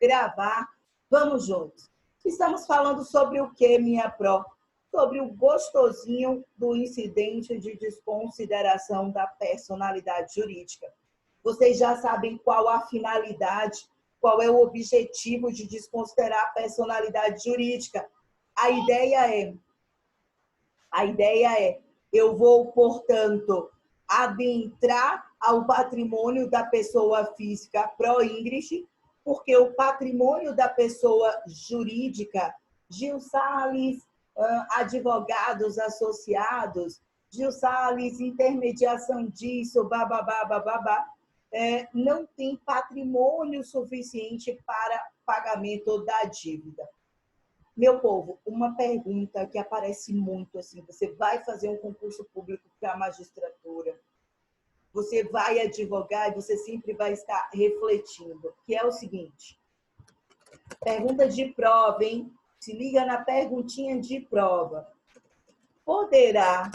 gravar. Vamos juntos. Estamos falando sobre o que, minha pró? Sobre o gostosinho do incidente de desconsideração da personalidade jurídica. Vocês já sabem qual a finalidade, qual é o objetivo de desconsiderar a personalidade jurídica. A ideia é, eu vou, portanto, adentrar ao patrimônio da pessoa física pró-Ingrid, porque o patrimônio da pessoa jurídica, Gil Salles, advogados associados, Gil Salles, intermediação disso, bababá, bababá, não tem patrimônio suficiente para pagamento da dívida. Meu povo, uma pergunta que aparece muito assim, você vai fazer um concurso público para a magistratura, você vai advogar e você sempre vai estar refletindo, que é o seguinte, pergunta de prova, hein? Se liga na perguntinha de prova. Poderá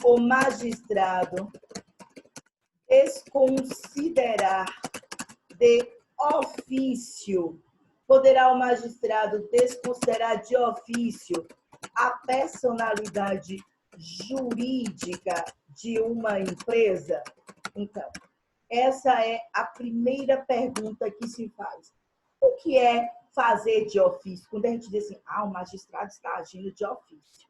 o magistrado desconsiderar de ofício? Poderá o magistrado desconsiderar de ofício a personalidade jurídica de uma empresa? Então, essa é a primeira pergunta que se faz. O que é fazer de ofício? Quando a gente diz assim, o magistrado está agindo de ofício.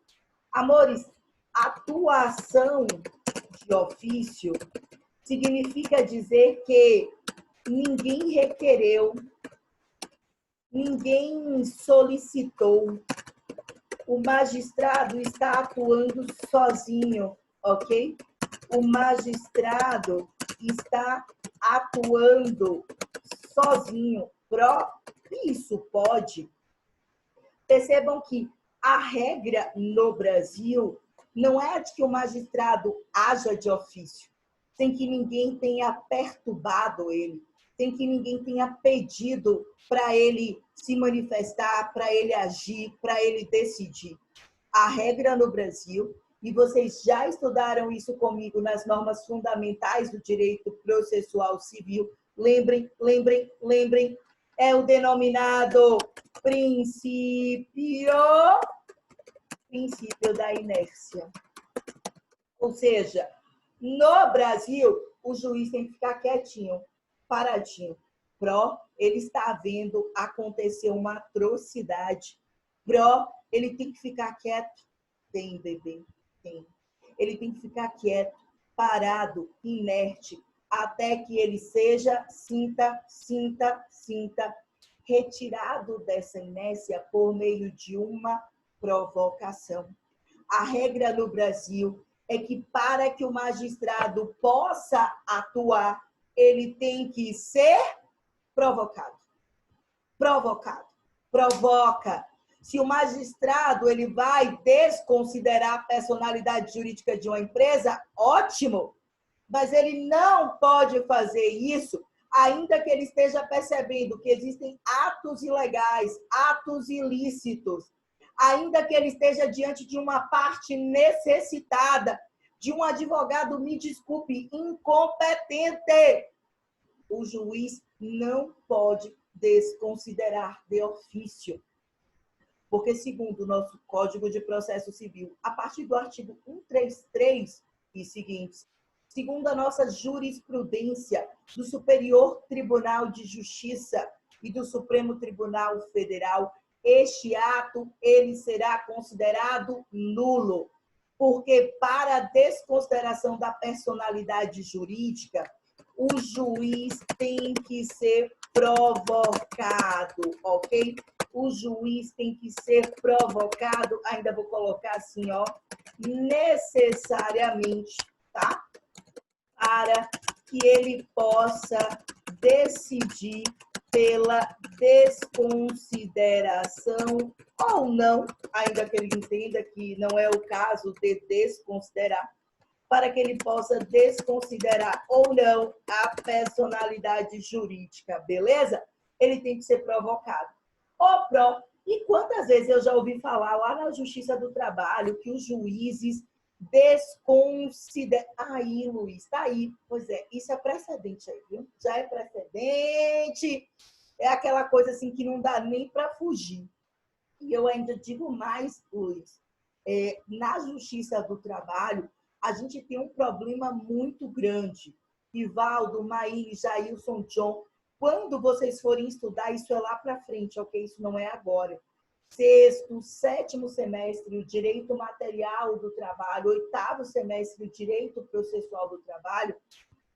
Amores, atuação de ofício significa dizer que ninguém requereu, ninguém solicitou, o magistrado está atuando sozinho, ok? O magistrado está atuando sozinho. Isso pode. Percebam que a regra no Brasil não é de que o magistrado haja de ofício, sem que ninguém tenha perturbado ele, sem que ninguém tenha pedido para ele se manifestar, para ele agir, para ele decidir. A regra no Brasil, e vocês já estudaram isso comigo nas normas fundamentais do direito processual civil, lembrem, é o denominado princípio da inércia. Ou seja, no Brasil, o juiz tem que ficar quietinho, paradinho. Ele está vendo acontecer uma atrocidade. Ele tem que ficar quieto. Tem, bebê, tem. Ele tem que ficar quieto, parado, inerte, até que ele seja, sinta, retirado dessa inércia por meio de uma provocação. A regra no Brasil é que para que o magistrado possa atuar, ele tem que ser provocado. Provoca. Se o magistrado ele vai desconsiderar a personalidade jurídica de uma empresa, ótimo, mas ele não pode fazer isso ainda que ele esteja percebendo que existem atos ilegais, atos ilícitos, ainda que ele esteja diante de uma parte necessitada, de um advogado, me desculpe, incompetente. O juiz não pode desconsiderar de ofício. Porque, segundo o nosso Código de Processo Civil, a partir do artigo 133 e seguintes, segundo a nossa jurisprudência do Superior Tribunal de Justiça e do Supremo Tribunal Federal, este ato ele será considerado nulo, porque para a desconsideração da personalidade jurídica, o juiz tem que ser provocado, ok? O juiz tem que ser provocado, ainda vou colocar assim, ó, necessariamente, tá? Para que ele possa decidir pela desconsideração ou não, ainda que ele entenda que não é o caso de desconsiderar, para que ele possa desconsiderar ou não a personalidade jurídica, beleza? Ele tem que ser provocado. E quantas vezes eu já ouvi falar lá na Justiça do Trabalho que os juízes desconsideram... Aí, Luiz, tá aí. Pois é, isso é precedente aí, viu? Já é precedente. É aquela coisa assim que não dá nem para fugir. E eu ainda digo mais, Luiz, na Justiça do Trabalho, a gente tem um problema muito grande. Ivaldo, Maíra, Jailson, John, quando vocês forem estudar, isso é lá para frente, ok? Isso não é agora. Sexto, sétimo semestre, o direito material do trabalho, oitavo semestre, o direito processual do trabalho,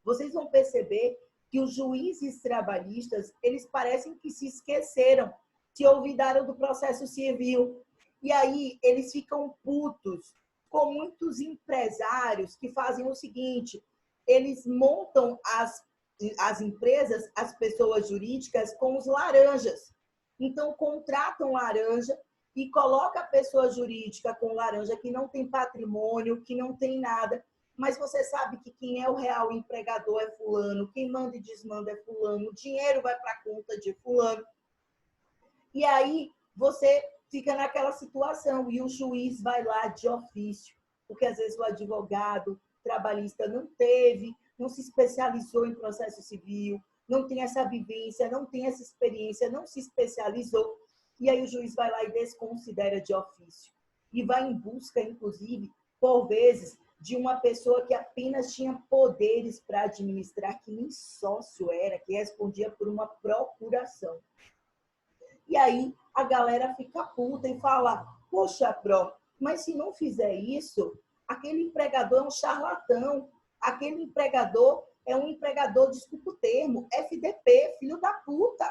vocês vão perceber que os juízes trabalhistas, eles parecem que se esqueceram, se olvidaram do processo civil. E aí eles ficam putos com muitos empresários que fazem o seguinte, eles montam as empresas, as pessoas jurídicas, com os laranjas. Então, contratam laranja e coloca a pessoa jurídica com laranja que não tem patrimônio, que não tem nada, mas você sabe que quem é o real empregador é fulano, quem manda e desmanda é fulano, o dinheiro vai para a conta de fulano. E aí você fica naquela situação e o juiz vai lá de ofício, porque às vezes o advogado trabalhista não teve, não se especializou em processo civil, não tem essa vivência, não tem essa experiência, não se especializou, e aí o juiz vai lá e desconsidera de ofício. E vai em busca, inclusive, por vezes, de uma pessoa que apenas tinha poderes para administrar, que nem sócio era, que respondia por uma procuração. E aí a galera fica puta e fala, poxa, Pro, mas se não fizer isso, aquele empregador é um charlatão, aquele empregador é um empregador, desculpa o termo, FDP, filho da puta.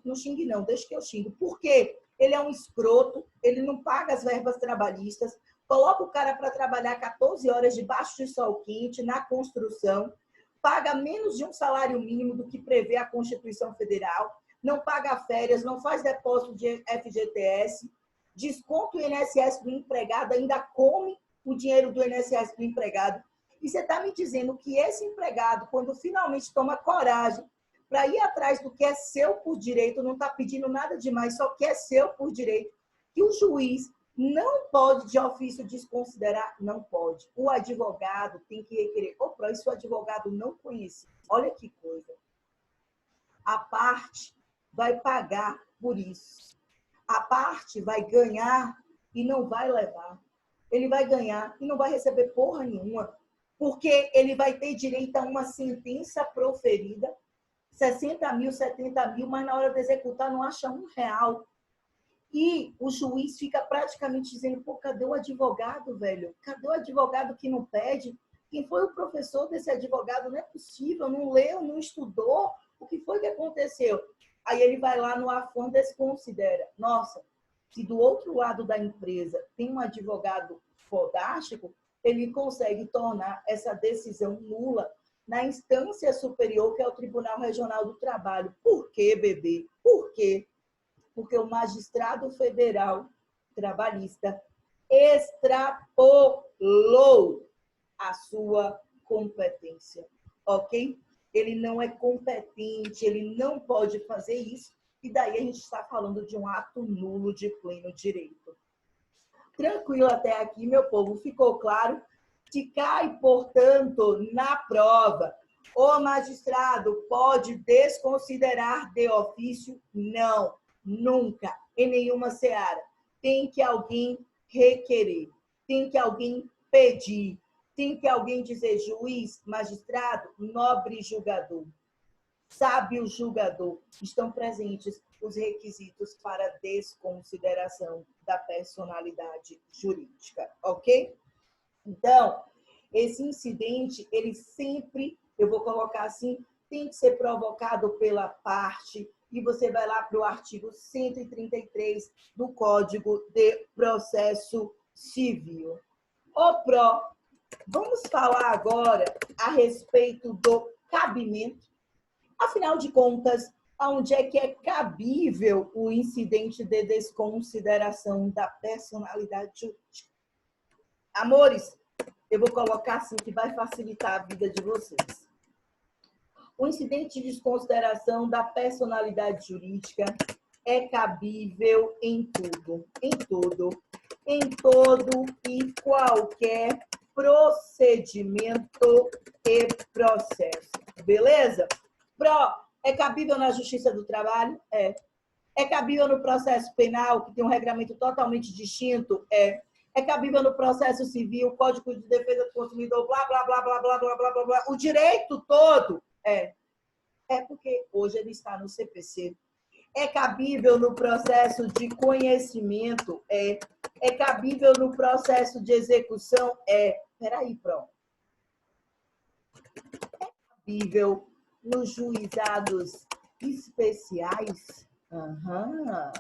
Não xingue não, deixa que eu xingo. Por quê? Ele é um escroto, ele não paga as verbas trabalhistas, coloca o cara para trabalhar 14 horas debaixo de sol quente, na construção, paga menos de um salário mínimo do que prevê a Constituição Federal, não paga férias, não faz depósito de FGTS, desconta o INSS do empregado, ainda come o dinheiro do INSS do empregado. E você está me dizendo que esse empregado, quando finalmente toma coragem para ir atrás do que é seu por direito, não está pedindo nada demais, só que é seu por direito, que o juiz não pode de ofício desconsiderar? Não pode. O advogado tem que requerer. Opa, isso o advogado não conhece. Olha que coisa. A parte vai pagar por isso. A parte vai ganhar e não vai levar. Ele vai ganhar e não vai receber porra nenhuma, porque ele vai ter direito a uma sentença proferida, 60 mil, 70 mil, mas na hora de executar não acha R$1. E o juiz fica praticamente dizendo, pô, cadê o advogado, velho? Cadê o advogado que não pede? Quem foi o professor desse advogado? Não é possível, não leu, não estudou. O que foi que aconteceu? Aí ele vai lá no afã, desconsidera. Nossa, se do outro lado da empresa tem um advogado fodástico, ele consegue tornar essa decisão nula na instância superior, que é o Tribunal Regional do Trabalho. Por quê, bebê? Por quê? Porque o magistrado federal trabalhista extrapolou a sua competência, ok? Ele não é competente, ele não pode fazer isso, e daí a gente está falando de um ato nulo de pleno direito. Tranquilo até aqui, meu povo? Ficou claro? Se cai, portanto, na prova, o magistrado pode desconsiderar de ofício? Não, nunca, em nenhuma seara. Tem que alguém requerer, tem que alguém pedir, tem que alguém dizer, juiz, magistrado, nobre julgador, sábio julgador, estão presentes os requisitos para desconsideração da personalidade jurídica, ok? Então, esse incidente, ele sempre, eu vou colocar assim, tem que ser provocado pela parte, e você vai lá para o artigo 133 do Código de Processo Civil. Ô, Pro, vamos falar agora a respeito do cabimento. Afinal de contas, onde é que é cabível o incidente de desconsideração da personalidade jurídica? Amores, eu vou colocar assim que vai facilitar a vida de vocês. O incidente de desconsideração da personalidade jurídica é cabível em tudo e qualquer procedimento e processo. Beleza? Pro, É cabível na Justiça do Trabalho? É. É cabível no processo penal, que tem um regramento totalmente distinto? É. É cabível no processo civil, Código de Defesa do Consumidor, blá, blá, blá, blá, blá, blá, blá, blá, blá. O direito todo? É. É porque hoje ele está no CPC. É cabível no processo de conhecimento? É. É cabível no processo de execução? É. Peraí, pronto. É cabível nos juizados especiais? Aham.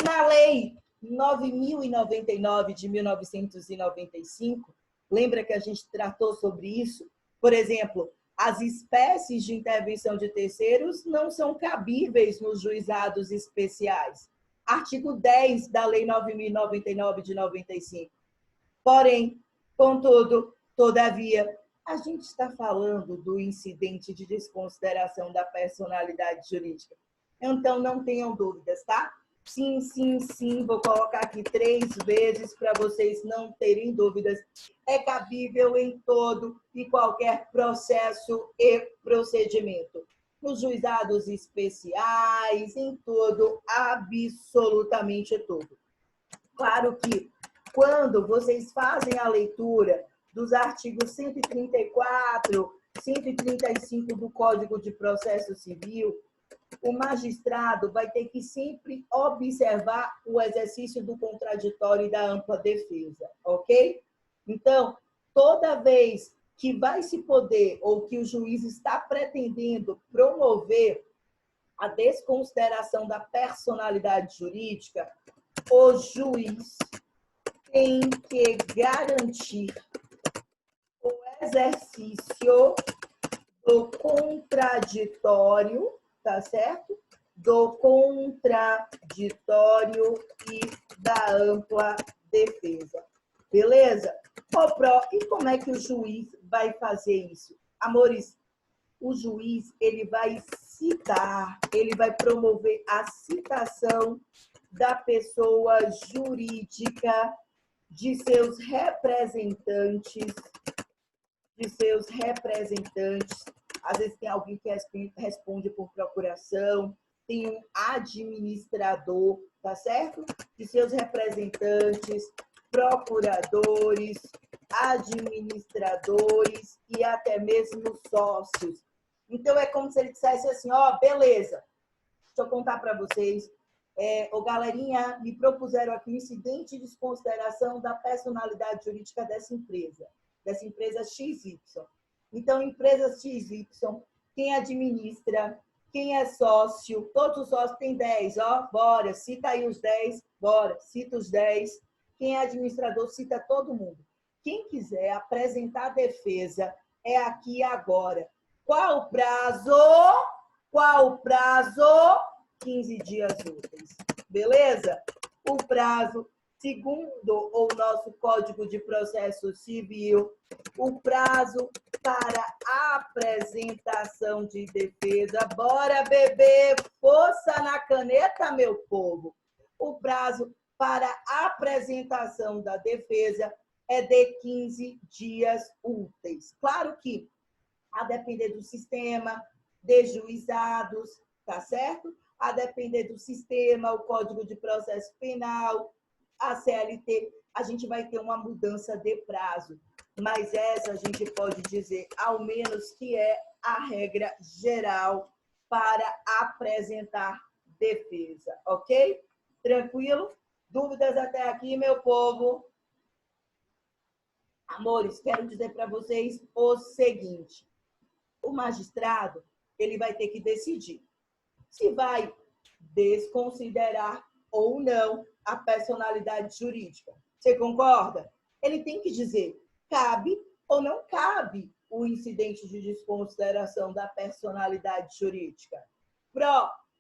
Na Lei 9.099 de 1995, lembra que a gente tratou sobre isso? Por exemplo, as espécies de intervenção de terceiros não são cabíveis nos juizados especiais. Artigo 10 da Lei 9.099 de 95. Porém, contudo, todavia, a gente está falando do incidente de desconsideração da personalidade jurídica. Então, não tenham dúvidas, tá? Sim, sim, sim, vou colocar aqui 3 vezes para vocês não terem dúvidas. É cabível em todo e qualquer processo e procedimento. Nos juizados especiais, em todo, absolutamente tudo. Claro que quando vocês fazem a leitura dos artigos 134, 135 do Código de Processo Civil, o magistrado vai ter que sempre observar o exercício do contraditório e da ampla defesa, ok? Então, toda vez que vai se poder ou que o juiz está pretendendo promover a desconsideração da personalidade jurídica, o juiz tem que garantir o exercício do contraditório, tá certo? Do contraditório e da ampla defesa. Beleza? E como é que o juiz vai fazer isso? Amores, o juiz, ele vai citar, ele vai promover a citação da pessoa jurídica, de seus representantes, às vezes tem alguém que responde por procuração, tem um administrador, tá certo? De seus representantes, procuradores, administradores e até mesmo sócios. Então, é como se ele dissesse assim, ó, beleza, deixa eu contar para vocês, galerinha, me propuseram aqui um incidente de desconsideração da personalidade jurídica dessa empresa XY. Então, empresa XY, quem administra, quem é sócio, todos os sócios têm 10, ó, bora, cita aí os 10, bora, cita os 10. Quem é administrador, cita todo mundo. Quem quiser apresentar a defesa, é aqui e agora. Qual o prazo? 15 dias úteis. Beleza? O prazo, segundo o nosso Código de Processo Civil, o prazo para apresentação de defesa. Bora, bebê! Força na caneta, meu povo! O prazo para apresentação da defesa é de 15 dias úteis. Claro que, a depender do sistema de juizados, tá certo? A depender do sistema, o Código de Processo Penal, a CLT, a gente vai ter uma mudança de prazo. Mas essa a gente pode dizer, ao menos, que é a regra geral para apresentar defesa, ok? Tranquilo? Dúvidas até aqui, meu povo? Amores, quero dizer para vocês o seguinte. O magistrado, ele vai ter que decidir se vai desconsiderar ou não a personalidade jurídica. Você concorda? Ele tem que dizer, cabe ou não cabe o incidente de desconsideração da personalidade jurídica.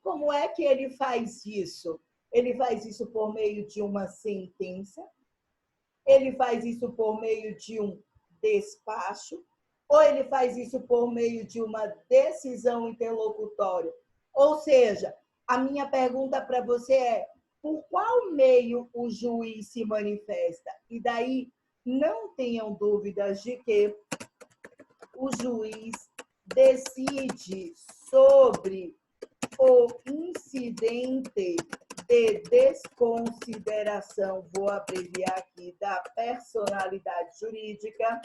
Como é que ele faz isso? Ele faz isso por meio de uma sentença? Ele faz isso por meio de um despacho? Ou ele faz isso por meio de uma decisão interlocutória? Ou seja, a minha pergunta para você é, por qual meio o juiz se manifesta? E daí, não tenham dúvidas de que o juiz decide sobre o incidente de desconsideração, vou abreviar aqui, da personalidade jurídica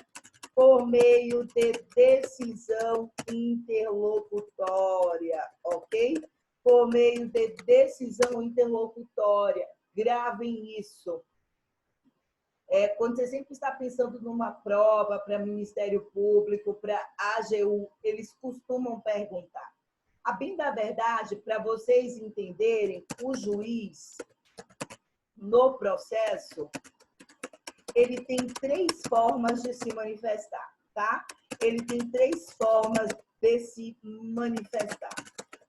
por meio de decisão interlocutória, ok? Por meio de decisão interlocutória. Gravem isso. Quando você sempre está pensando numa prova para Ministério Público, para AGU, eles costumam perguntar. A bem da verdade, para vocês entenderem, o juiz, no processo, ele tem 3 formas de se manifestar, tá? Ele tem 3 formas de se manifestar.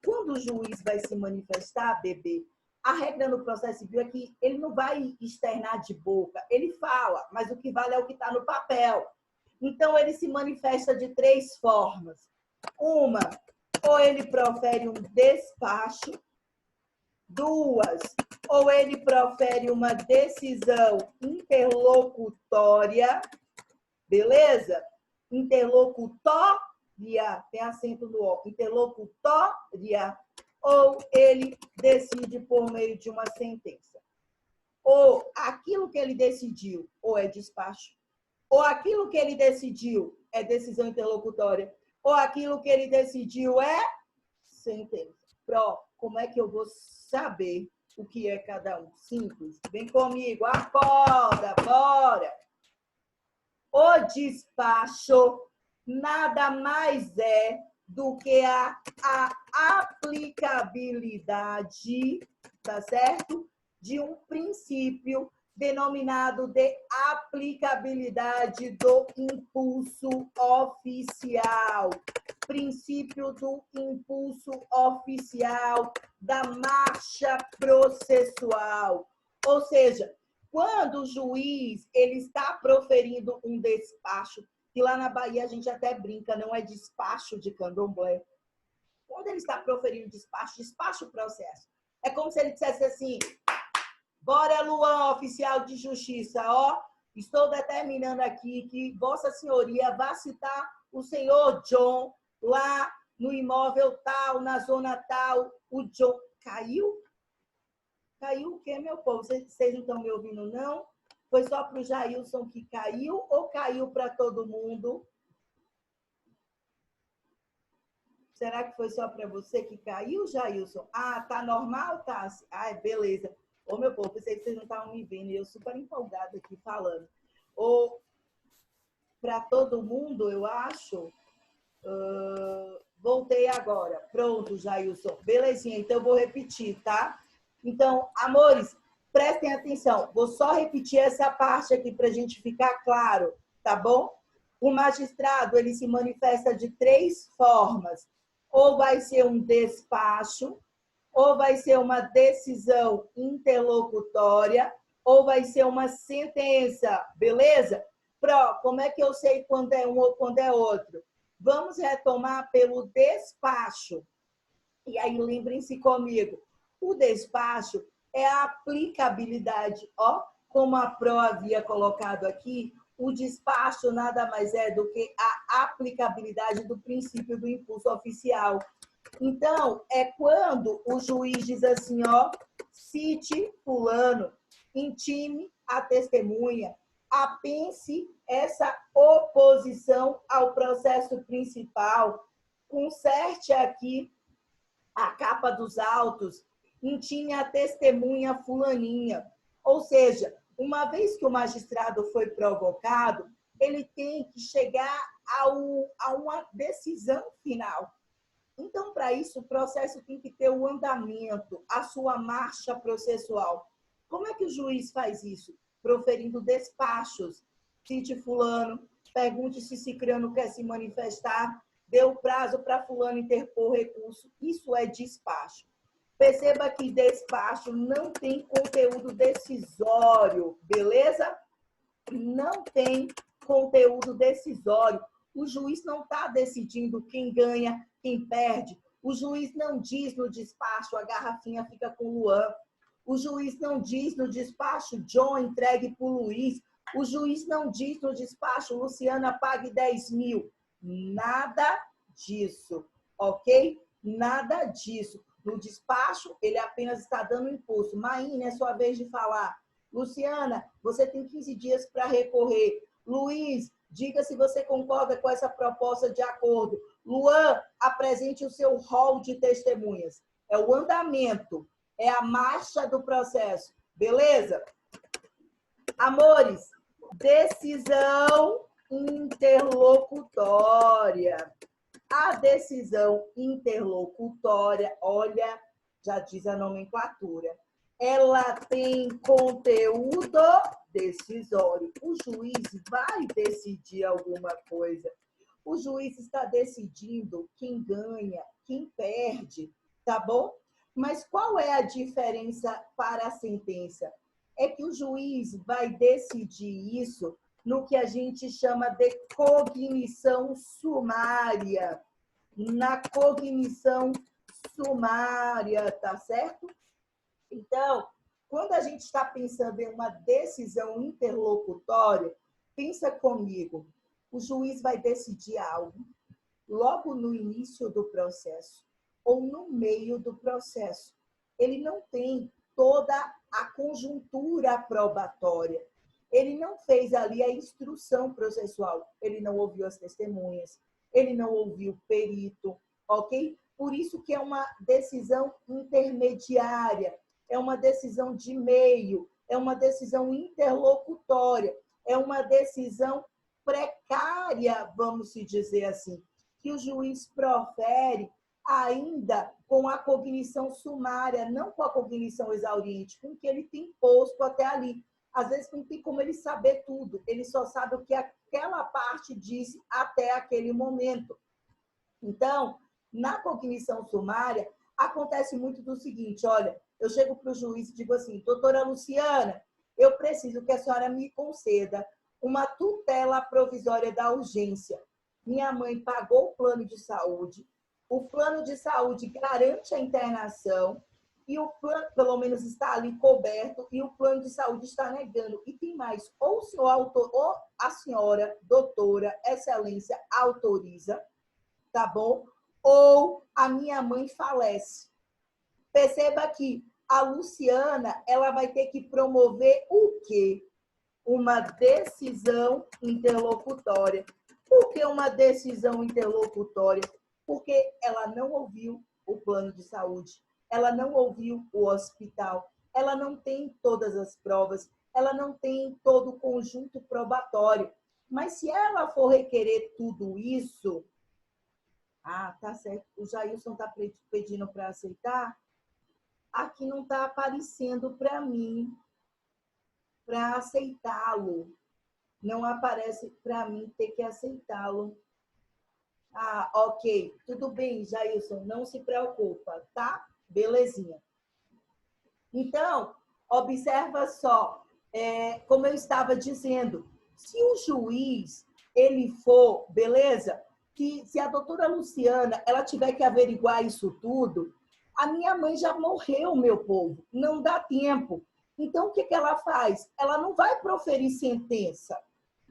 Quando o juiz vai se manifestar, bebê, a regra no processo civil é que ele não vai externar de boca, ele fala, mas o que vale é o que está no papel. Então, ele se manifesta de 3 formas. Uma, ou ele profere um despacho. 2, ou ele profere uma decisão interlocutória, beleza? Interlocutória, tem acento no O, interlocutória, ou ele decide por meio de uma sentença. Ou aquilo que ele decidiu, ou é despacho, ou aquilo que ele decidiu é decisão interlocutória, ou aquilo que ele decidiu é sentença. Como é que eu vou saber o que é cada um? Simples. Vem comigo, acorda, bora. O despacho nada mais é do que a aplicabilidade, tá certo? De um princípio denominado de aplicabilidade do impulso oficial. Princípio do impulso oficial da marcha processual. Ou seja, quando o juiz ele está proferindo um despacho, que lá na Bahia a gente até brinca, não é despacho de candomblé. Quando ele está proferindo despacho, despacho o processo. É como se ele dissesse assim: bora, Luan, oficial de justiça, ó, estou determinando aqui que Vossa Senhoria vá citar o senhor John lá no imóvel tal, na zona tal. O John caiu? Caiu o quê, meu povo? Vocês não estão me ouvindo, não? Foi só para o Jailson que caiu ou caiu para todo mundo? Será que foi só para você que caiu, Jailson? Ah, tá normal, tá? Ah, beleza. Ô, meu povo, pensei que vocês não estavam me vendo e eu super empolgada aqui falando. Ou para todo mundo, eu acho. Voltei agora. Pronto, Jailson. Belezinha, então eu vou repetir, tá? Então, amores, prestem atenção. Vou só repetir essa parte aqui para a gente ficar claro, tá bom? O magistrado, ele se manifesta de 3 formas. Ou vai ser um despacho, ou vai ser uma decisão interlocutória, ou vai ser uma sentença, beleza? Como é que eu sei quando é um ou quando é outro? Vamos retomar pelo despacho. E aí, lembrem-se comigo, o despacho é a aplicabilidade, ó, como a Pro havia colocado aqui, o despacho nada mais é do que a aplicabilidade do princípio do impulso oficial. Então, é quando o juiz diz assim, ó, cite fulano, intime a testemunha, apense essa oposição ao processo principal, conserte aqui a capa dos autos, intime a testemunha fulaninha. Ou seja, uma vez que o magistrado foi provocado, ele tem que chegar a uma decisão final. Então, para isso, o processo tem que ter o andamento, a sua marcha processual. Como é que o juiz faz isso? Proferindo despachos. Cite fulano, pergunte se Cicrano quer se manifestar, dê o prazo para fulano interpor recurso. Isso é despacho. Perceba que despacho não tem conteúdo decisório, beleza? Não tem conteúdo decisório. O juiz não está decidindo quem ganha, quem perde. O juiz não diz no despacho, a garrafinha fica com o Luan. O juiz não diz no despacho, John entregue para o Luiz. O juiz não diz no despacho, Luciana pague 10 mil. Nada disso, ok? Nada disso. No despacho, ele apenas está dando impulso. Maína, é sua vez de falar. Luciana, você tem 15 dias para recorrer. Luiz, diga se você concorda com essa proposta de acordo. Luan, apresente o seu rol de testemunhas. É o andamento, é a marcha do processo. Beleza? Amores, decisão interlocutória. A decisão interlocutória, olha, já diz a nomenclatura, ela tem conteúdo decisório. O juiz vai decidir alguma coisa. O juiz está decidindo quem ganha, quem perde, tá bom? Mas qual é a diferença para a sentença? É que o juiz vai decidir isso no que a gente chama de cognição sumária. Na cognição sumária, tá certo? Então, quando a gente está pensando em uma decisão interlocutória, pensa comigo, o juiz vai decidir algo logo no início do processo ou no meio do processo. Ele não tem toda a conjuntura probatória. Ele não fez ali a instrução processual. Ele não ouviu as testemunhas. Ele não ouviu o perito, ok? Por isso que é uma decisão intermediária, é uma decisão de meio, é uma decisão interlocutória, é uma decisão precária, vamos se dizer assim, que o juiz profere ainda com a cognição sumária, não com a cognição exauriente, com o que ele tem posto até ali. Às vezes não tem como ele saber tudo, ele só sabe o que aquela parte disse até aquele momento. Então, na cognição sumária, acontece muito do seguinte, olha, eu chego para o juiz e digo assim, doutora Luciana, eu preciso que a senhora me conceda uma tutela provisória da urgência. Minha mãe pagou o plano de saúde, o plano de saúde garante a internação, e o plano, pelo menos, está ali coberto, e o plano de saúde está negando. E tem mais, ou o senhor autor, ou a senhora, doutora, excelência, autoriza, tá bom? Ou a minha mãe falece. Perceba que a Luciana, ela vai ter que promover o quê? Uma decisão interlocutória. Por que uma decisão interlocutória? Porque ela não ouviu o plano de saúde, ela não ouviu o hospital, ela não tem todas as provas, ela não tem todo o conjunto probatório. Mas se ela for requerer tudo isso, tá certo, o Jailson está pedindo para aceitar, aqui não está aparecendo para mim, para aceitá-lo. Não aparece para mim ter que aceitá-lo. Ok. Tudo bem, Jailson, não se preocupa, tá? Belezinha. Então, observa só, como eu estava dizendo, se o juiz, ele for, beleza? Que se a doutora Luciana, ela tiver que averiguar isso tudo, a minha mãe já morreu, meu povo, não dá tempo. Então, o que ela faz? Ela não vai proferir sentença,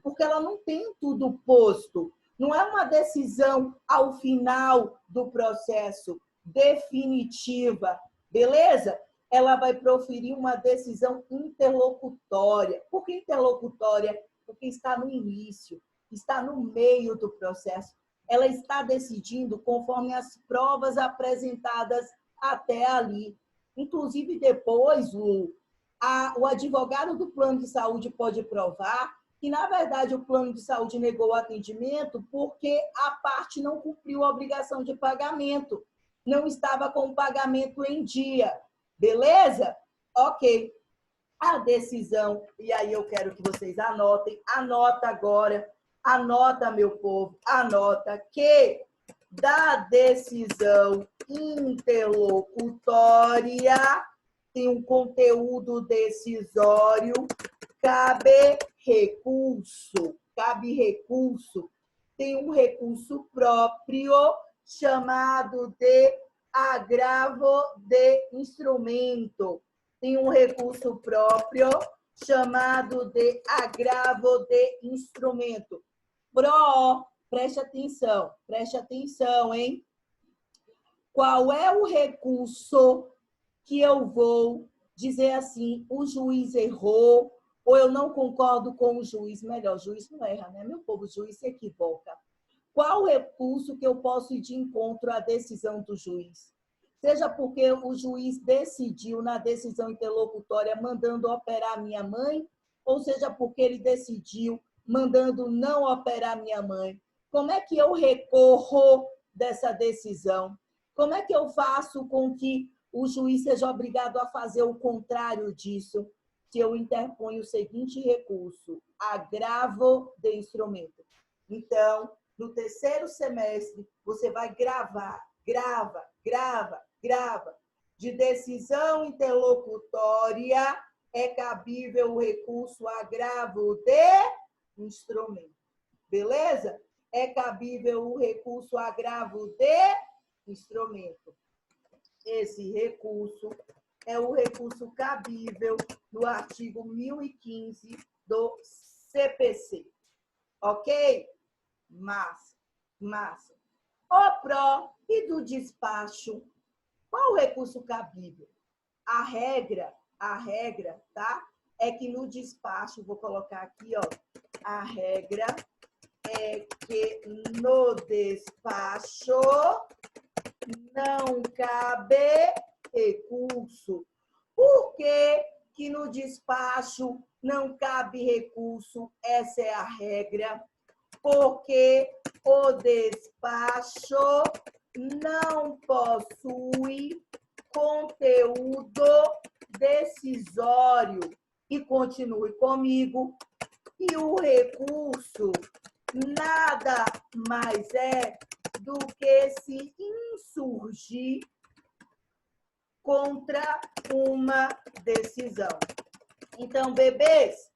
porque ela não tem tudo posto. Não é uma decisão ao final do processo definitiva, beleza? Ela vai proferir uma decisão interlocutória. Por que interlocutória? Porque está no início, está no meio do processo. Ela está decidindo conforme as provas apresentadas até ali. Inclusive, depois, o advogado do plano de saúde pode provar que, na verdade, o plano de saúde negou o atendimento porque a parte não cumpriu a obrigação de pagamento, não estava com o pagamento em dia. Beleza? Ok. A decisão, e aí eu quero que vocês anotem, anota agora, anota, meu povo, anota que da decisão interlocutória tem um conteúdo decisório, cabe recurso, tem um recurso próprio chamado de agravo de instrumento. Tem um recurso próprio chamado de agravo de instrumento. Preste atenção, hein? qual é o recurso que eu vou dizer assim, o juiz errou, ou eu não concordo com o juiz. Melhor, o juiz não erra, né, meu povo? O juiz se equivoca. Qual o recurso que eu posso ir de encontro à decisão do juiz? Seja porque o juiz decidiu na decisão interlocutória mandando operar minha mãe, ou seja porque ele decidiu mandando não operar minha mãe. Como é que eu recorro dessa decisão? Como é que eu faço com que o juiz seja obrigado a fazer o contrário disso? Se eu interponho o seguinte recurso: agravo de instrumento. Então, no terceiro semestre, você vai grava. De decisão interlocutória, é cabível o recurso agravo de instrumento. Beleza? É cabível o recurso agravo de instrumento. Esse recurso é o recurso cabível no artigo 1015 do CPC. Ok? Massa. O pró e do despacho. Qual o recurso cabível? A regra, tá? É que no despacho, vou colocar aqui, ó, a regra é que no despacho não cabe recurso. Por que no despacho não cabe recurso? Essa é a regra. Porque o despacho não possui conteúdo decisório. E continue comigo. E o recurso nada mais é do que se insurgir contra uma decisão. Então, bebês,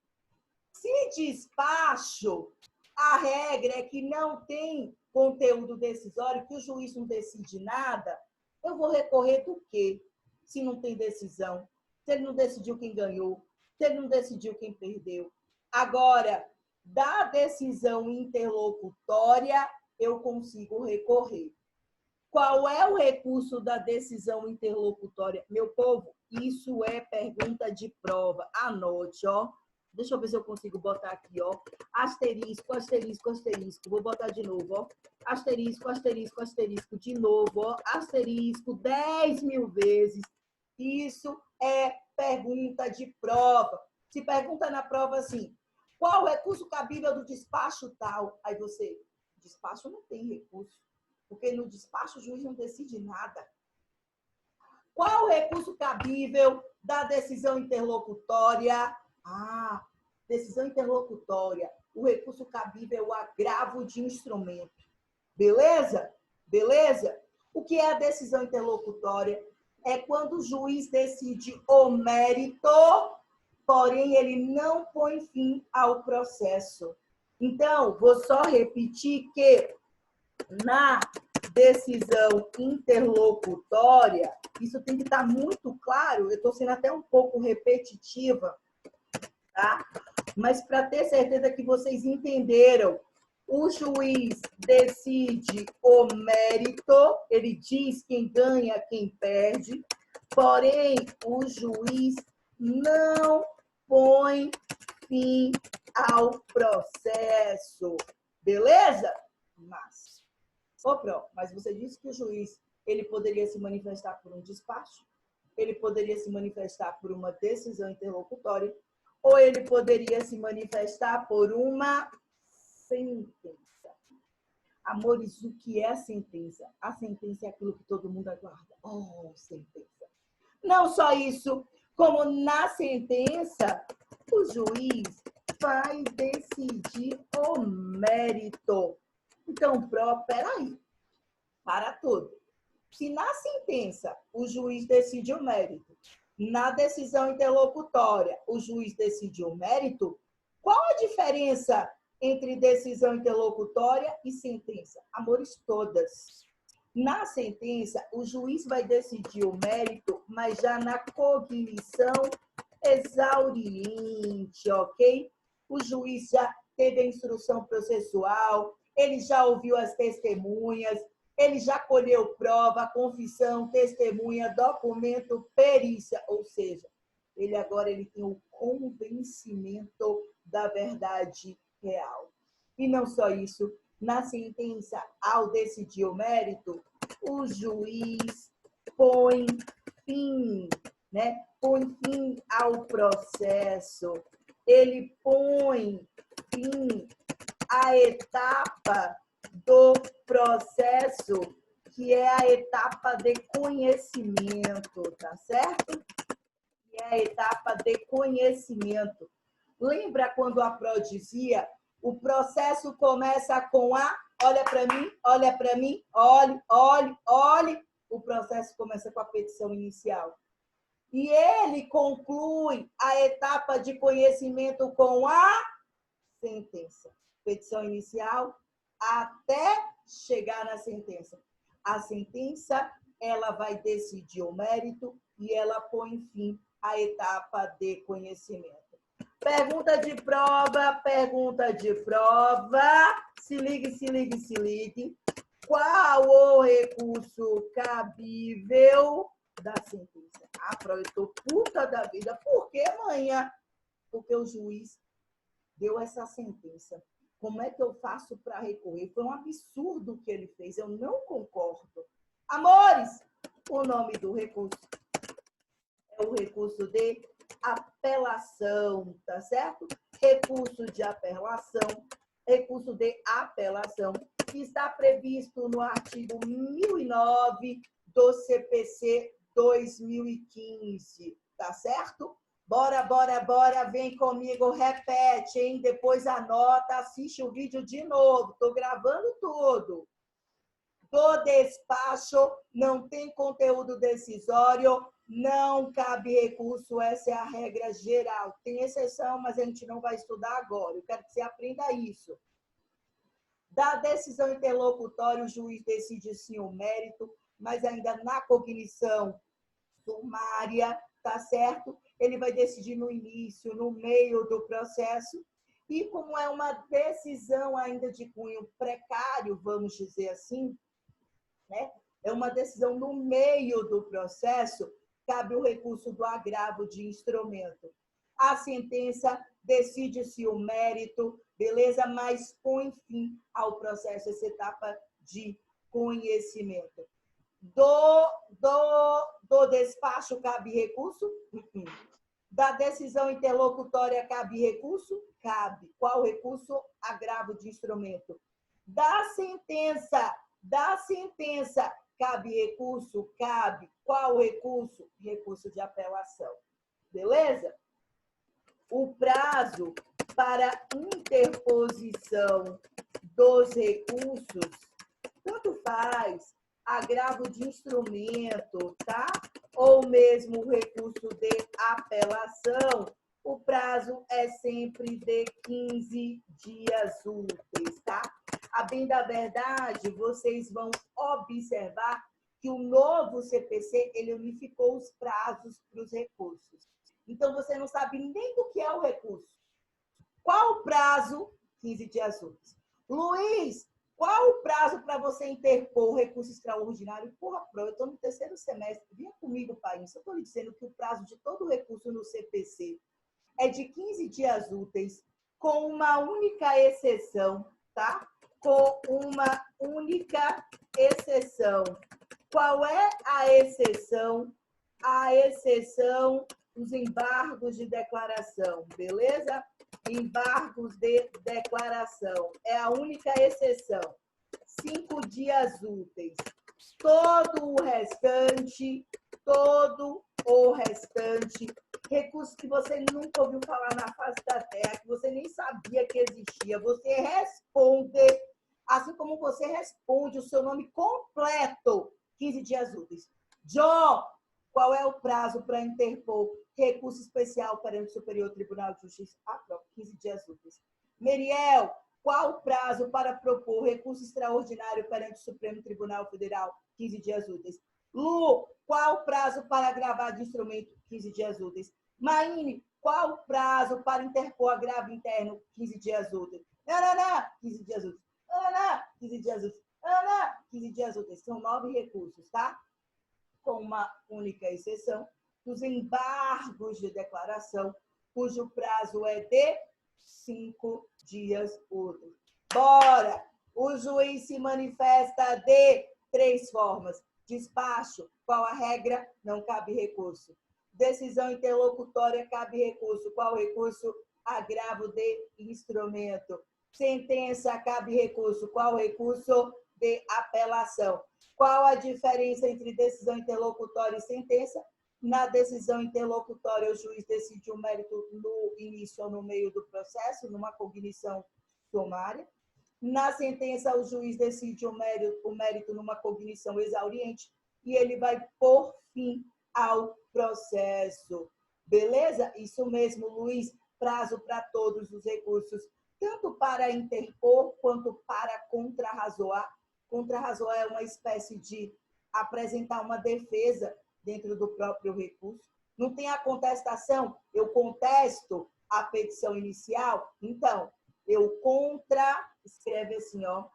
se despacho, a regra é que não tem conteúdo decisório, que o juiz não decide nada, eu vou recorrer do quê? Se não tem decisão, se ele não decidiu quem ganhou, se ele não decidiu quem perdeu. Agora, da decisão interlocutória, eu consigo recorrer. Qual é o recurso da decisão interlocutória? Meu povo, isso é pergunta de prova. Anote, ó. Deixa eu ver se eu consigo botar aqui, ó. Asterisco. Vou botar de novo, ó. Asterisco. De novo, ó. Asterisco 10.000 vezes. Isso é pergunta de prova. Se pergunta na prova assim, qual o recurso cabível do despacho tal? Aí você, despacho não tem recurso. Porque no despacho o juiz não decide nada. Qual o recurso cabível da decisão interlocutória? Decisão interlocutória. O recurso cabível é o agravo de instrumento. Beleza? O que é a decisão interlocutória? É quando o juiz decide o mérito, porém ele não põe fim ao processo. Então, vou só repetir que na decisão interlocutória, isso tem que estar muito claro, eu estou sendo até um pouco repetitiva, tá? Mas para ter certeza que vocês entenderam, o juiz decide o mérito, ele diz quem ganha, quem perde, porém o juiz não põe fim ao processo. Beleza? Mas você disse que o juiz ele poderia se manifestar por um despacho, ele poderia se manifestar por uma decisão interlocutória, ou ele poderia se manifestar por uma sentença. Amores, o que é a sentença? A sentença é aquilo que todo mundo aguarda. Oh, sentença. Não só isso, como na sentença, o juiz vai decidir o mérito. Então, peraí, para tudo. Se na sentença o juiz decide o mérito, na decisão interlocutória o juiz decide o mérito, qual a diferença entre decisão interlocutória e sentença? Amores, todas. Na sentença, o juiz vai decidir o mérito, mas já na cognição exauriente, ok? O juiz já teve a instrução processual, ele já ouviu as testemunhas, Ele já colheu prova, confissão, testemunha, documento, perícia, ou seja, ele agora tem o convencimento da verdade real. E não só isso, na sentença, ao decidir o mérito, o juiz põe fim, né? Põe fim ao processo. Ele põe fim à etapa do processo, que é a etapa de conhecimento, tá certo? Que é a etapa de conhecimento. Lembra quando a Pro dizia, o processo começa com olha para mim, olha para mim, olhe, olhe, olhe. O processo começa com a petição inicial. E ele conclui a etapa de conhecimento com a sentença. Petição inicial até chegar na sentença. A sentença, ela vai decidir o mérito e ela põe fim à etapa de conhecimento. Pergunta de prova, pergunta de prova. Se ligue, se ligue, se ligue. Qual o recurso cabível da sentença? Ah, Pro, eu tô puta da vida. Por que, manhã? Porque o juiz deu essa sentença. Como é que eu faço para recorrer? Foi um absurdo o que ele fez. Eu não concordo. Amores, o nome do recurso é o recurso de apelação, tá certo? Recurso de apelação, recurso de apelação, que está previsto no artigo 1009 do CPC 2015, tá certo? Bora, bora, bora, vem comigo, repete, hein? Depois anota, assiste o vídeo de novo, tô gravando tudo. Do despacho não tem conteúdo decisório, não cabe recurso, essa é a regra geral. Tem exceção, mas a gente não vai estudar agora. Eu quero que você aprenda isso. Da decisão interlocutória, o juiz decide sim o mérito, mas ainda na cognição sumária, tá certo? Ele vai decidir no início, no meio do processo. E como é uma decisão ainda de cunho precário, vamos dizer assim, né? É uma decisão no meio do processo, cabe o recurso do agravo de instrumento. A sentença decide-se o mérito, beleza? Mas põe fim ao processo, essa etapa de conhecimento. Do despacho cabe recurso? Da decisão interlocutória cabe recurso? Cabe. Qual recurso? Agravo de instrumento. Da sentença cabe recurso? Cabe. Qual recurso? Recurso de apelação. Beleza? O prazo para interposição dos recursos, tanto faz, agravo de instrumento, tá? Ou mesmo o recurso de apelação, o prazo é sempre de 15 dias úteis, tá? A bem da verdade, vocês vão observar que o novo CPC, ele unificou os prazos para os recursos. Então, você não sabe nem do que é o recurso. Qual o prazo? 15 dias úteis. Luiz, qual o prazo para você interpor o recurso extraordinário? Porra, Pro, eu estou no terceiro semestre. Vinha comigo, pai. Eu estou lhe dizendo que o prazo de todo recurso no CPC é de 15 dias úteis, com uma única exceção, tá? Com uma única exceção. Qual é a exceção? A exceção dos embargos de declaração, beleza? Embargos de declaração. É a única exceção. 5 dias úteis. Todo o restante, recurso que você nunca ouviu falar na face da terra, que você nem sabia que existia, você responde, assim como você responde o seu nome completo, 15 dias úteis. John, qual é o prazo para interpor recurso especial perante o Superior Tribunal de Justiça? 15 dias úteis. Meriel, qual o prazo para propor recurso extraordinário perante o Supremo Tribunal Federal? 15 dias úteis. Lu, qual o prazo para agravar de instrumento? 15 dias úteis. Maine, qual o prazo para interpor agravo interno? 15 dias úteis. Não, 15 dias úteis. Não, 15 dias úteis. Ana, 15 dias úteis, são 9 recursos, tá? Com uma única exceção, dos embargos de declaração, cujo prazo é de 5 dias úteis. Bora! O juiz se manifesta de 3 formas. Despacho, qual a regra? Não cabe recurso. Decisão interlocutória, cabe recurso. Qual recurso? Agravo de instrumento. Sentença, cabe recurso. Qual recurso? De apelação. Qual a diferença entre decisão interlocutória e sentença? Na decisão interlocutória, o juiz decide o mérito no início ou no meio do processo, numa cognição sumária. Na sentença, o juiz decide o mérito numa cognição exauriente e ele vai pôr fim ao processo. Beleza? Isso mesmo, Luiz. Prazo para todos os recursos, tanto para interpor quanto para contrarrazoar. Contrarrazoar é uma espécie de apresentar uma defesa dentro do próprio recurso. Não tem a contestação, eu contesto a petição inicial, então, eu escreve assim, ó,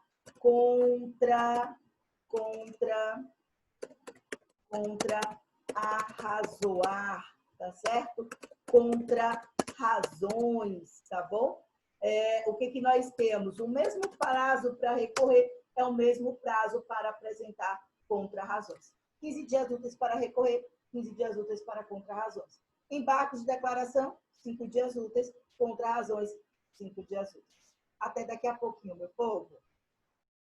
arrazoar, tá certo? Contra razões, tá bom? O que nós temos? O mesmo prazo para recorrer é o mesmo prazo para apresentar contra-razões. 15 dias úteis para recorrer, 15 dias úteis para contra-razões. Embargos de declaração, 5 dias úteis, contra-razões, 5 dias úteis. Até daqui a pouquinho, meu povo.